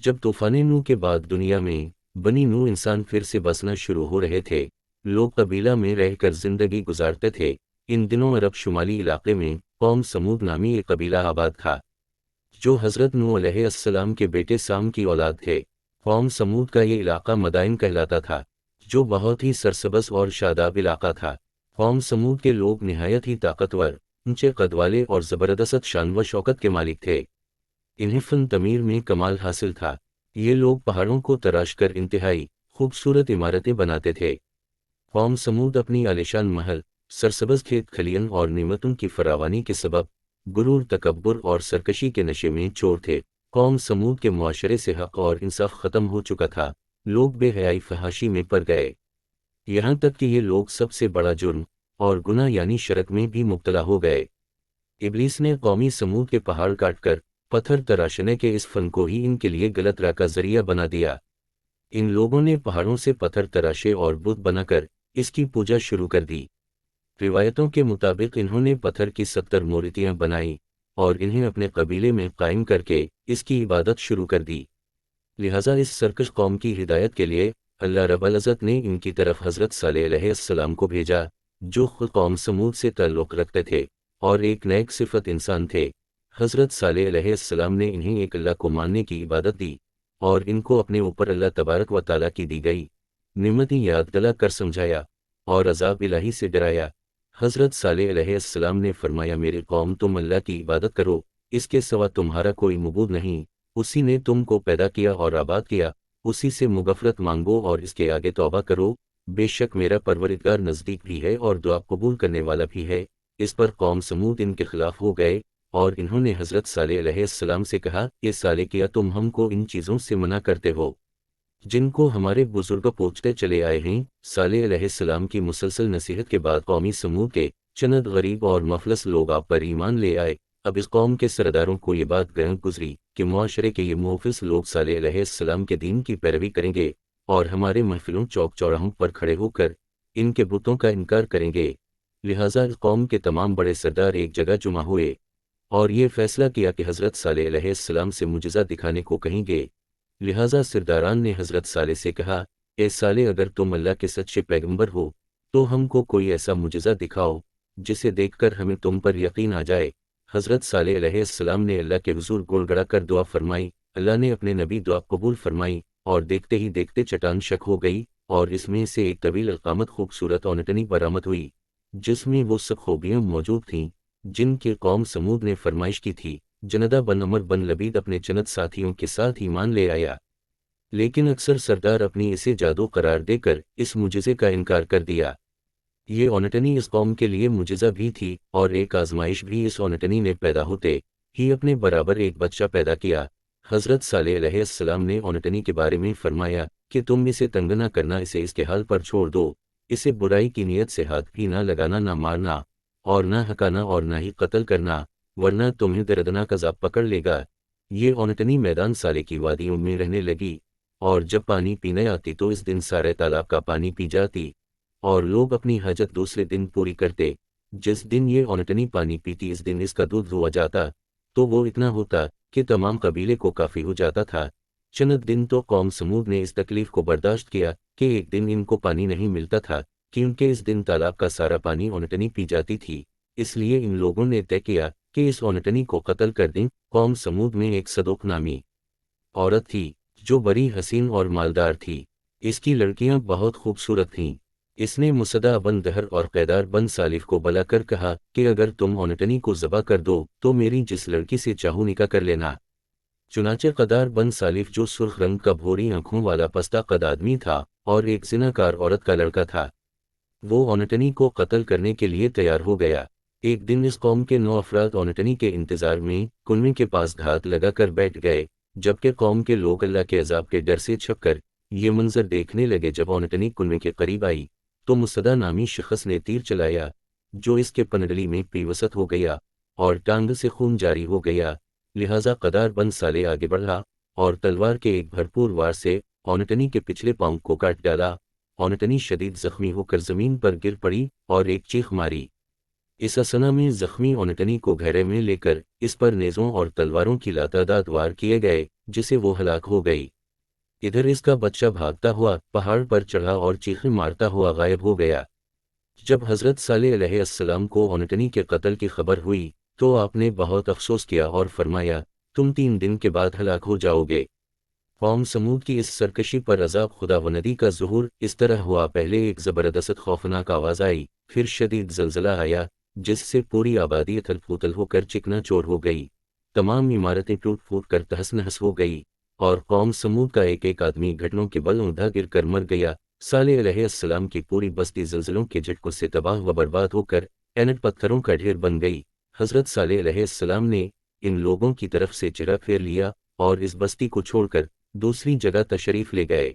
جب طوفان نوح کے بعد دنیا میں بنی نوح انسان پھر سے بسنا شروع ہو رہے تھے، لوگ قبیلہ میں رہ کر زندگی گزارتے تھے۔ ان دنوں عرب شمالی علاقے میں قوم سمود نامی ایک قبیلہ آباد تھا، جو حضرت نوح علیہ السلام کے بیٹے سام کی اولاد تھے۔ قوم سمود کا یہ علاقہ مدائن کہلاتا تھا، جو بہت ہی سرسبز اور شاداب علاقہ تھا۔ قوم سمود کے لوگ نہایت ہی طاقتور، اونچے قد والے اور زبردست شان و شوکت کے مالک تھے۔ انہیں فن تعمیر میں کمال حاصل تھا۔ یہ لوگ پہاڑوں کو تراش کر انتہائی خوبصورت عمارتیں بناتے تھے۔ قوم سمود اپنی عالیشان محل، سرسبز کھیت کھلیان اور نعمتوں کی فراوانی کے سبب غرور، تکبر اور سرکشی کے نشے میں چور تھے۔ قوم سمود کے معاشرے سے حق اور انصاف ختم ہو چکا تھا، لوگ بے حیائی فحاشی میں پڑ گئے، یہاں تک کہ یہ لوگ سب سے بڑا جرم اور گناہ یعنی شرک میں بھی مبتلا ہو گئے۔ ابلیس نے قومی سمود کے پہاڑ کاٹ کر پتھر تراشنے کے اس فن کو ہی ان کے لیے غلط راہ کا ذریعہ بنا دیا۔ ان لوگوں نے پہاڑوں سے پتھر تراشے اور بت بنا کر اس کی پوجا شروع کر دی۔ روایتوں کے مطابق انہوں نے پتھر کی 70 مورتیاں بنائیں اور انہیں اپنے قبیلے میں قائم کر کے اس کی عبادت شروع کر دی۔ لہٰذا اس سرکش قوم کی ہدایت کے لیے اللہ رب العزت نے ان کی طرف حضرت صالح علیہ السلام کو بھیجا، جو خود قوم سمود سے تعلق رکھتے تھے اور ایک نیک صفت انسان تھے۔ حضرت صالح علیہ السلام نے انہیں ایک اللہ کو ماننے کی عبادت دی اور ان کو اپنے اوپر اللہ تبارک و تعالیٰ کی دی گئی نعمتیں یاد دلا کر سمجھایا اور عذاب الہی سے ڈرایا۔ حضرت صالح علیہ السلام نے فرمایا، میرے قوم تم اللہ کی عبادت کرو، اس کے سوا تمہارا کوئی معبود نہیں، اسی نے تم کو پیدا کیا اور آباد کیا، اسی سے مغفرت مانگو اور اس کے آگے توبہ کرو، بے شک میرا پروردگار نزدیک بھی ہے اور دعا قبول کرنے والا بھی ہے۔ اس پر قوم سمود ان کے خلاف ہو گئے اور انہوں نے حضرت صالح علیہ السلام سے کہا، یہ صالح کیا تم ہم کو ان چیزوں سے منع کرتے ہو جن کو ہمارے بزرگ پوچھتے چلے آئے ہیں۔ صالح علیہ السلام کی مسلسل نصیحت کے بعد قومی سمود کے چند غریب اور مفلس لوگ آپ پر ایمان لے آئے۔ اب اس قوم کے سرداروں کو یہ بات گرہ گزری کہ معاشرے کے یہ مفلس لوگ صالح علیہ السلام کے دین کی پیروی کریں گے اور ہمارے محفلوں چوک چوراہوں پر کھڑے ہو کر ان کے بتوں کا انکار کریں گے۔ لہٰذا اس قوم کے تمام بڑے سردار ایک جگہ جمع ہوئے اور یہ فیصلہ کیا کہ حضرت صالح علیہ السلام سے معجزہ دکھانے کو کہیں گے۔ لہٰذا سرداران نے حضرت صالح سے کہا، اے صالح، اگر تم اللہ کے سچے پیغمبر ہو تو ہم کو کوئی ایسا معجزہ دکھاؤ جسے دیکھ کر ہمیں تم پر یقین آ جائے۔ حضرت صالح علیہ السلام نے اللہ کے حضور گڑ گڑا کر دعا فرمائی، اللہ نے اپنے نبی دعا قبول فرمائی اور دیکھتے ہی دیکھتے چٹان شک ہو گئی اور اس میں سے ایک طویل القامت خوبصورت اونٹنی برآمد ہوئی جس میں وہ سب خوبیاں موجود تھیں جن کی قوم سمود نے فرمائش کی تھی۔ جندہ بن عمر بن لبید اپنے چند ساتھیوں کے ساتھ ایمان لے آیا، لیکن اکثر سردار اپنی اسے جادو قرار دے کر اس معجزے کا انکار کر دیا۔ یہ اونٹنی اس قوم کے لیے معجزہ بھی تھی اور ایک آزمائش بھی۔ اس اونٹنی نے پیدا ہوتے ہی اپنے برابر ایک بچہ پیدا کیا۔ حضرت صالح علیہ السلام نے اونٹنی کے بارے میں فرمایا کہ تم اسے تنگ نہ کرنا، اسے اس کے حال پر چھوڑ دو، اسے برائی کی نیت سے ہاتھ بھی نہ لگانا، نہ مارنا اور نہ ہکانا اور نہ ہی قتل کرنا، ورنہ تمہیں دردناک عذاب پکڑ لے گا۔ یہ اونٹنی میدان صالح کی وادیوں میں رہنے لگی اور جب پانی پینے آتی تو اس دن سارے تالاب کا پانی پی جاتی اور لوگ اپنی حاجت دوسرے دن پوری کرتے۔ جس دن یہ اونٹنی پانی پیتی اس دن اس کا دودھ ہوا جاتا تو وہ اتنا ہوتا کہ تمام قبیلے کو کافی ہو جاتا تھا۔ چند دن تو قوم سمود نے اس تکلیف کو برداشت کیا کہ ایک دن ان کو پانی نہیں ملتا تھا، کیونکہ اس دن تالاب کا سارا پانی اونٹنی پی جاتی تھی۔ اس لیے ان لوگوں نے طے کیا کہ اس اونٹنی کو قتل کر دیں۔ قوم سمود میں ایک صدوق نامی عورت تھی جو بڑی حسین اور مالدار تھی، اس کی لڑکیاں بہت خوبصورت تھیں۔ اس نے مصدع بن دہر اور قیدار بن سالف کو بلا کر کہا کہ اگر تم اونٹنی کو ذبح کر دو تو میری جس لڑکی سے چاہو نکاح کر لینا۔ چنانچہ قیدار بن سالف، جو سرخ رنگ کا بھوری آنکھوں والا پستہ قد آدمی تھا اور ایک زناکار عورت کا لڑکا تھا، وہ اونٹنی کو قتل کرنے کے لیے تیار ہو گیا۔ ایک دن اس قوم کے 9 افراد اونٹنی کے انتظار میں کنویں کے پاس گھات لگا کر بیٹھ گئے، جبکہ قوم کے لوگ اللہ کے عذاب کے ڈر سے چھپ کر یہ منظر دیکھنے لگے۔ جب اونٹنی کنویں کے قریب آئی تو مصدع نامی شخص نے تیر چلایا جو اس کے پنڈلی میں پیوست ہو گیا اور ٹانگ سے خون جاری ہو گیا۔ لہٰذا قیدار بن صالح آگے بڑھا اور تلوار کے ایک بھرپور وار سے اونٹنی کے پچھلے پاؤں کو کاٹ ڈالا۔ اونٹنی شدید زخمی ہو کر زمین پر گر پڑی اور ایک چیخ ماری۔ اس اسنا میں زخمی اونٹنی کو گھیرے میں لے کر اس پر نیزوں اور تلواروں کی لاتعداد وار کیے گئے، جسے وہ ہلاک ہو گئی۔ ادھر اس کا بچہ بھاگتا ہوا پہاڑ پر چڑھا اور چیخیں مارتا ہوا غائب ہو گیا۔ جب حضرت صالح علیہ السلام کو اونٹنی کے قتل کی خبر ہوئی تو آپ نے بہت افسوس کیا اور فرمایا، تم 3 دن کے بعد ہلاک ہو جاؤ گے۔ قوم سمود کی اس سرکشی پر عذاب خداوندی کا ظہور اس طرح ہوا، پہلے ایک زبردست خوفناک آواز آئی، پھر شدید زلزلہ آیا جس سے پوری آبادی اتھل پھوتل ہو کر چکنا چور ہو گئی، تمام عمارتیں ٹوٹ پھوٹ کر تہس نہس ہو گئی، اور قوم سمود کا ایک ایک آدمی گھٹنوں کے بل اوندا گر کر مر گیا۔ صالح علیہ السلام کی پوری بستی زلزلوں کے جھٹکوں سے تباہ و برباد ہو کر اینٹ پتھروں کا ڈھیر بن گئی۔ حضرت صالح علیہ السلام نے ان لوگوں کی طرف سے چہرہ پھیر لیا اور اس بستی کو چھوڑ کر دوسری جگہ تشریف لے گئے۔